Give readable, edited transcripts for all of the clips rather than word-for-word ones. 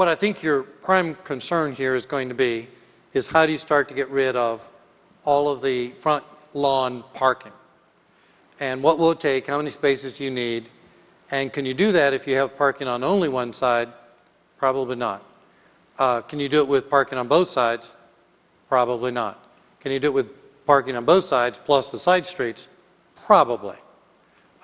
what I think your prime concern here is going to be is how do you start to get rid of all of the front lawn parking? And what will it take? How many spaces do you need? And can you do that if you have parking on only one side? Probably not. Can you do it with parking on both sides? Probably not. Can you do it with parking on both sides plus the side streets? Probably.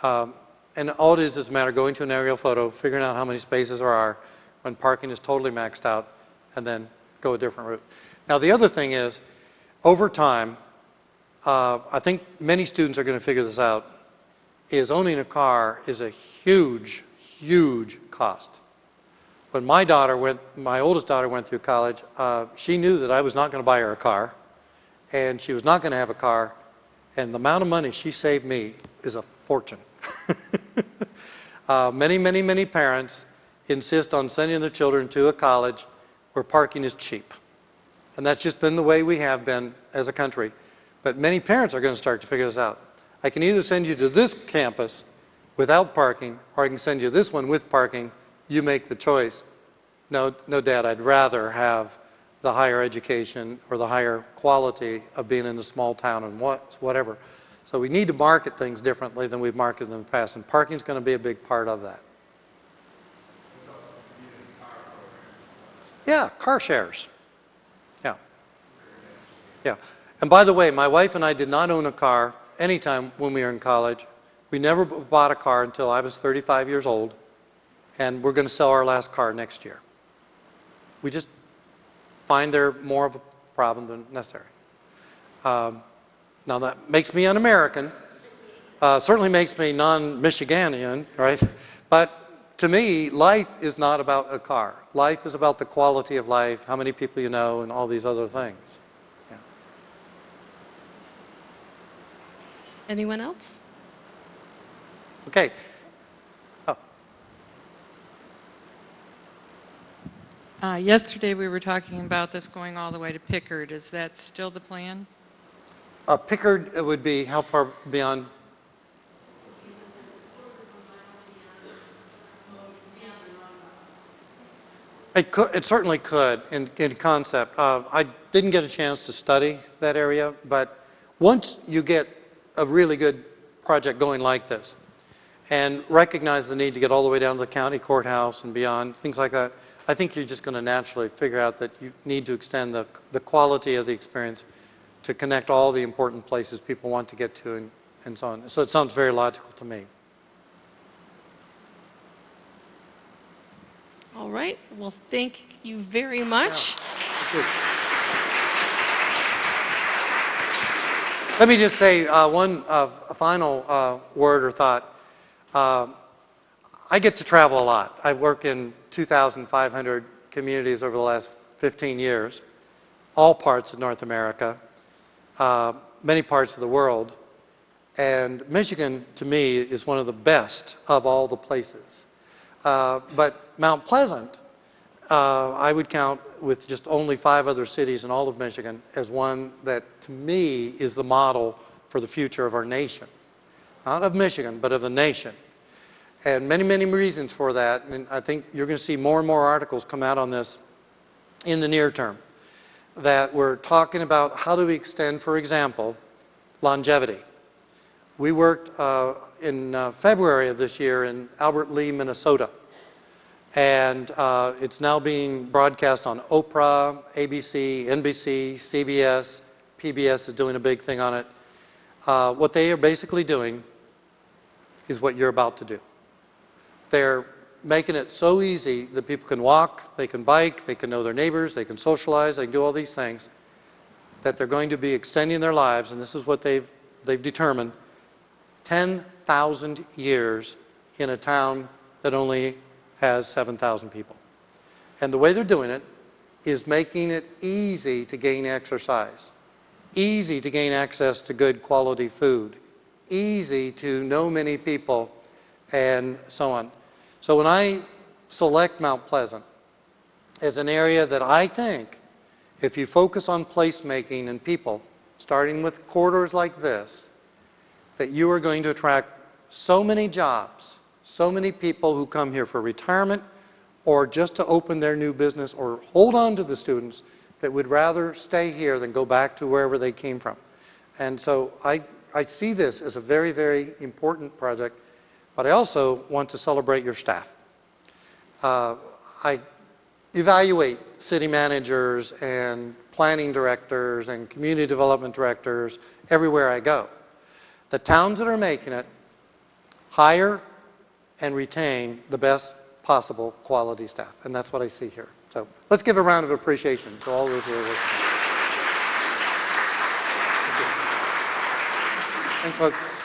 And all it is a matter of going to an aerial photo, figuring out how many spaces there are when parking is totally maxed out, and then go a different route. Now the other thing is, over time, I think many students are going to figure this out, is owning a car is a huge, huge cost. When my oldest daughter went through college, she knew that I was not going to buy her a car, and she was not going to have a car, and the amount of money she saved me is a fortune. Many, many, many parents insist on sending their children to a college where parking is cheap. And that's just been the way we have been as a country. But many parents are going to start to figure this out. I can either send you to this campus without parking, or I can send you this one with parking. You make the choice. No, Dad, I'd rather have the higher education or the higher quality of being in a small town and whatever. So we need to market things differently than we've marketed them in the past, and parking is going to be a big part of that. Yeah, car shares. Yeah. Yeah. And by the way, my wife and I did not own a car anytime when we were in college. We never bought a car until I was 35 years old, and we're going to sell our last car next year. We just find they're more of a problem than necessary. Now that makes me un-American, certainly makes me non-Michiganian, right? But to me, life is not about a car. Life is about the quality of life, how many people you know, and all these other things. Yeah. Anyone else? Okay. Yesterday we were talking about this going all the way to Pickard. Is that still the plan? Pickard would be how far beyond? It certainly could in concept. I didn't get a chance to study that area, but once you get a really good project going like this and recognize the need to get all the way down to the county courthouse and beyond, things like that, I think you're just going to naturally figure out that you need to extend the quality of the experience to connect all the important places people want to get to and so on. So it sounds very logical to me. All right. Well, thank you very much. Yeah. Let me just say one final word or thought. I get to travel a lot. I work in 2,500 communities over the last 15 years, all parts of North America, many parts of the world. And Michigan, to me, is one of the best of all the places. But Mount Pleasant, I would count with just only 5 other cities in all of Michigan as one that, to me, is the model for the future of our nation. Not of Michigan, but of the nation. And many, many reasons for that. And I think you're going to see more and more articles come out on this in the near term. That we're talking about how do we extend, for example, longevity. We worked in February of this year in Albert Lea, Minnesota. And it's now being broadcast on Oprah, ABC, NBC, CBS, PBS is doing a big thing on it. What they are basically doing is what you're about to do. They're making it so easy that people can walk, they can bike, they can know their neighbors, they can socialize, they can do all these things, that they're going to be extending their lives, and this is what they've determined, 10,000 years in a town that only has 7,000 people. And the way they're doing it is making it easy to gain exercise, easy to gain access to good quality food, easy to know many people, and so on. So when I select Mount Pleasant as an area that I think, if you focus on placemaking and people, starting with corridors like this, that you are going to attract so many jobs, so many people who come here for retirement or just to open their new business or hold on to the students that would rather stay here than go back to wherever they came from. And so I see this as a very, very important project, but I also want to celebrate your staff. I evaluate city managers and planning directors and community development directors everywhere I go. The towns that are making it hire and retain the best possible quality staff, and that's what I see here. So let's give a round of appreciation to all those who are listening. Thanks, folks.